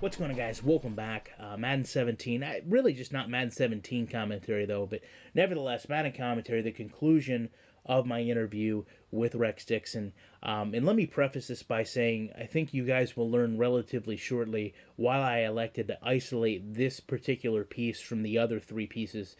What's going on, guys? Welcome back. Madden 17. Really just not Madden 17 commentary, though, but nevertheless, Madden commentary, the conclusion of my interview with Rex Dickson. And let me preface this by saying I think you guys will learn relatively shortly why I elected to isolate this particular piece from the other three pieces,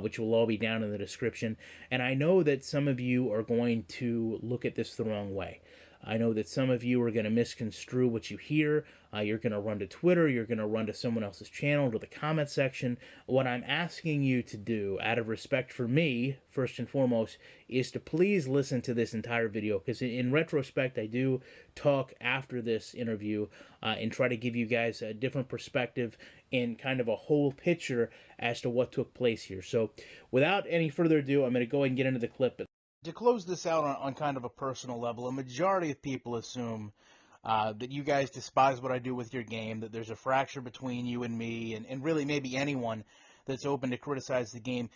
which will all be down in the description. And I know that some of you are going to look at this the wrong way. I know that some of you are going to misconstrue what you hear. You're going to run to Twitter. You're going to run to someone else's channel, to the comment section. What I'm asking you to do, out of respect for me, first and foremost, is to please listen to this entire video, because in retrospect, I do talk after this interview and try to give you guys a different perspective and kind of a whole picture as to what took place here. So without any further ado, I'm going to go ahead and get into the clip. To close this out on kind of a personal level, a majority of people assume that you guys despise what I do with your game, that there's a fracture between you and me, and really maybe anyone that's open to criticize the game.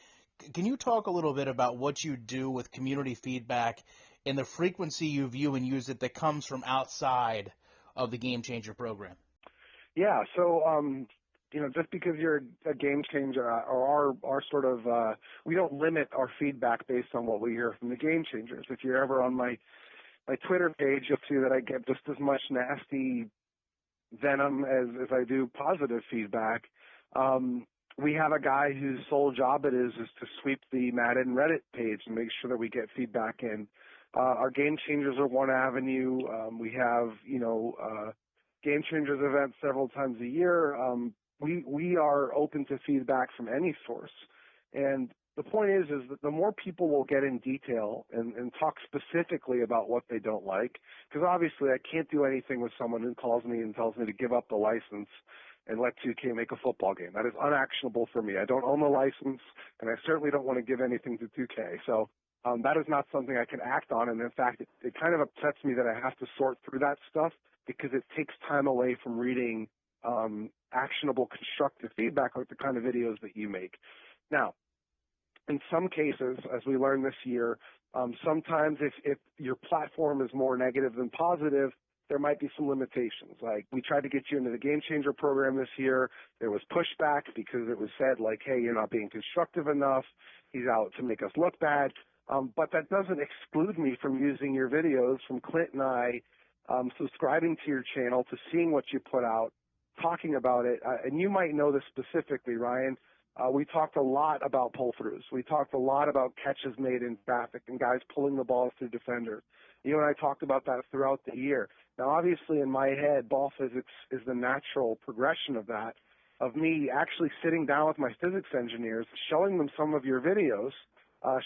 Can you talk a little bit about what you do with community feedback and the frequency you view and use it that comes from outside of the Game Changer program? Yeah, so just because you're a game changer, or our sort of, we don't limit our feedback based on what we hear from the game changers. If you're ever on my Twitter page, you'll see that I get just as much nasty venom as I do positive feedback. We have a guy whose sole job it is to sweep the Madden Reddit page and make sure that we get feedback in. Our game changers are one avenue. We have, game changers events several times a year. We are open to feedback from any source. And the point is that the more people will get in detail and talk specifically about what they don't like, because obviously I can't do anything with someone who calls me and tells me to give up the license and let 2K make a football game. That is unactionable for me. I don't own the license, and I certainly don't want to give anything to 2K. So that is not something I can act on. And in fact, it kind of upsets me that I have to sort through that stuff because it takes time away from reading actionable, constructive feedback like the kind of videos that you make. Now, in some cases, as we learned this year, sometimes if your platform is more negative than positive, there might be some limitations. Like, we tried to get you into the Game Changer program this year. There was pushback because it was said, like, hey, you're not being constructive enough. He's out to make us look bad. But that doesn't exclude me from using your videos, from Clint and I, subscribing to your channel, to seeing what you put out, talking about it. And you might know this specifically, Ryan. We talked a lot about pull-throughs. We talked a lot about catches made in traffic and guys pulling the balls through defenders. You and I talked about that throughout the year. Now, obviously, in my head, ball physics is the natural progression of that, of me actually sitting down with my physics engineers, showing them some of your videos,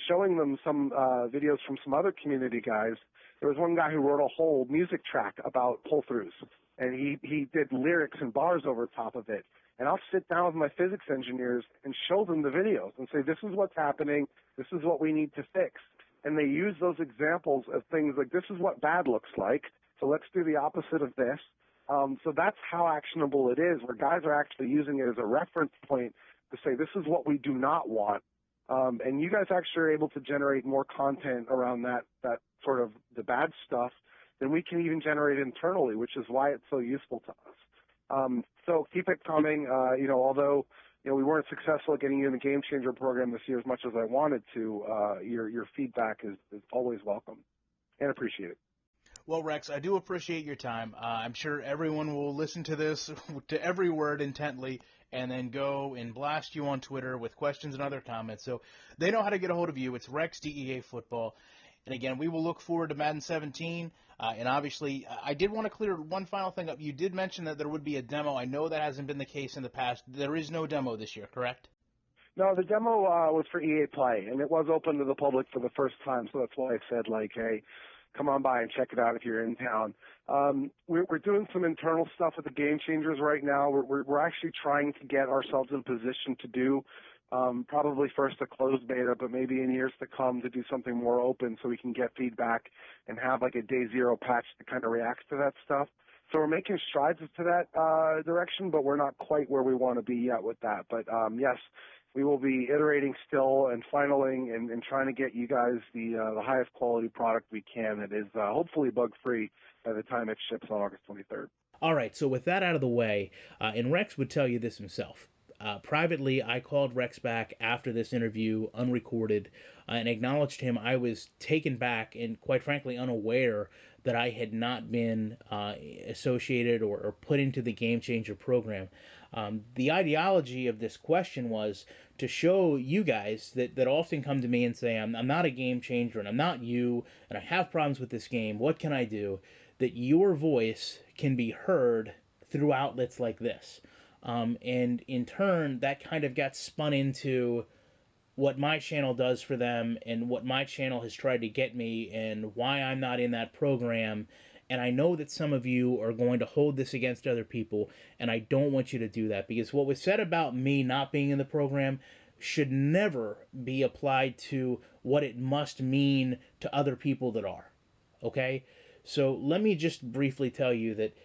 showing them some videos from some other community guys. There was one guy who wrote a whole music track about pull-throughs, and he did lyrics and bars over top of it. And I'll sit down with my physics engineers and show them the videos and say, this is what's happening, this is what we need to fix. And they use those examples of things like, this is what bad looks like, so let's do the opposite of this. So that's how actionable it is, where guys are actually using it as a reference point to say, this is what we do not want. And you guys actually are able to generate more content around that sort of the bad stuff than we can even generate internally, which is why it's so useful to us. So keep it coming. Although we weren't successful at getting you in the Game Changer program this year as much as I wanted to, your feedback is always welcome and appreciated. Well, Rex, I do appreciate your time. I'm sure everyone will listen to this, to every word intently, and then go and blast you on Twitter with questions and other comments. So they know how to get a hold of you. It's Rex DEA Football. And again, we will look forward to Madden 17. And obviously, I did want to clear one final thing up. You did mention that there would be a demo. I know that hasn't been the case in the past. There is no demo this year, correct? No, the demo was for EA Play, and it was open to the public for the first time. So that's why I said, like, hey, come on by and check it out if you're in town. We're doing some internal stuff with the Game Changers right now. We're actually trying to get ourselves in position to do probably first a closed beta, but maybe in years to come to do something more open so we can get feedback and have like a day zero patch that kind of reacts to that stuff. So we're making strides to that direction, but we're not quite where we want to be yet with that. But yes, we will be iterating still and finaling and trying to get you guys the highest quality product we can that is hopefully bug-free by the time it ships on August 23rd. All right, so with that out of the way, and Rex would tell you this himself. Privately, I called Rex back after this interview, unrecorded, and acknowledged him. I was taken back and, quite frankly, unaware that I had not been associated or put into the Game Changer program. The ideology of this question was to show you guys that often come to me and say, I'm not a game changer and I'm not you, and I have problems with this game. What can I do? That your voice can be heard through outlets like this. And in turn, that kind of got spun into what my channel does for them and what my channel has tried to get me and why I'm not in that program. And I know that some of you are going to hold this against other people, and I don't want you to do that, because what was said about me not being in the program should never be applied to what it must mean to other people that are. Okay? So let me just briefly tell you that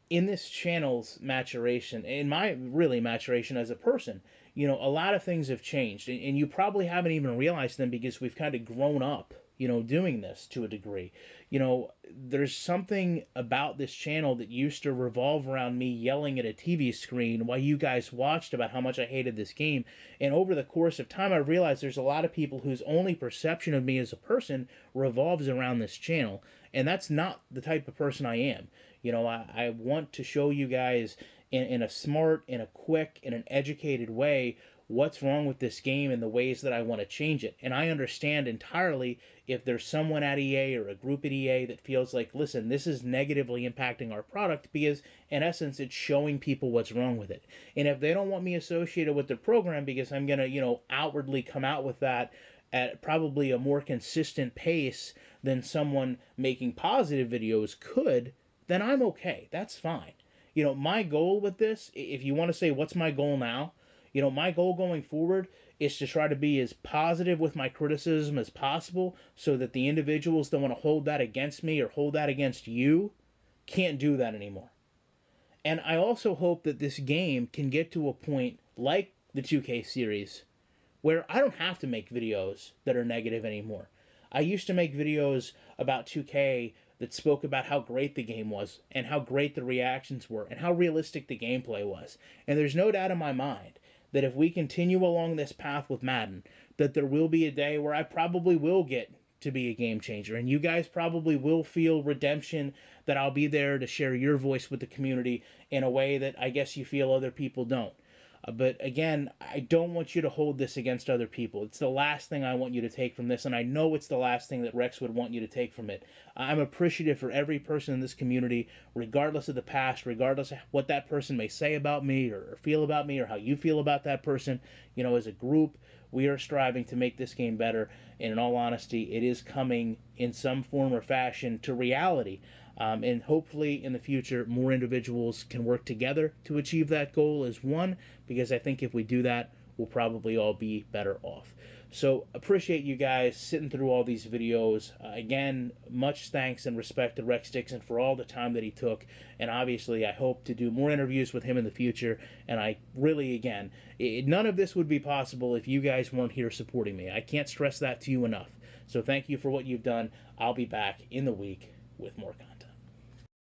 in this channel's maturation, in my really maturation as a person, a lot of things have changed, and you probably haven't even realized them because we've kind of grown up, doing this to a degree. There's something about this channel that used to revolve around me yelling at a TV screen while you guys watched about how much I hated this game. And over the course of time, I realized there's a lot of people whose only perception of me as a person revolves around this channel. And that's not the type of person I am. I want to show you guys in a smart, in a quick, in an educated way what's wrong with this game and the ways that I want to change it. And I understand entirely if there's someone at EA or a group at EA that feels like, listen, this is negatively impacting our product, because in essence it's showing people what's wrong with it. And if they don't want me associated with the program because I'm going to, outwardly come out with that at probably a more consistent pace than someone making positive videos could, then I'm okay. That's fine. My goal with this, if you want to say what's my goal now, my goal going forward is to try to be as positive with my criticism as possible so that the individuals that want to hold that against me or hold that against you can't do that anymore. And I also hope that this game can get to a point like the 2K series where I don't have to make videos that are negative anymore. I used to make videos about 2K that spoke about how great the game was and how great the reactions were and how realistic the gameplay was. And there's no doubt in my mind that if we continue along this path with Madden, that there will be a day where I probably will get to be a game changer, and you guys probably will feel redemption, that I'll be there to share your voice with the community in a way that I guess you feel other people don't. But again, I don't want you to hold this against other people. It's the last thing I want you to take from this, and I know it's the last thing that Rex would want you to take from it. I'm appreciative for every person in this community, regardless of the past, regardless of what that person may say about me or feel about me or how you feel about that person. As a group, we are striving to make this game better, and in all honesty, it is coming in some form or fashion to reality. And hopefully in the future, more individuals can work together to achieve that goal as one, because I think if we do that, we'll probably all be better off. So appreciate you guys sitting through all these videos. Again, much thanks and respect to Rex Dickson for all the time that he took. And obviously, I hope to do more interviews with him in the future. And I really, again, none of this would be possible if you guys weren't here supporting me. I can't stress that to you enough. So thank you for what you've done. I'll be back in the week with more content.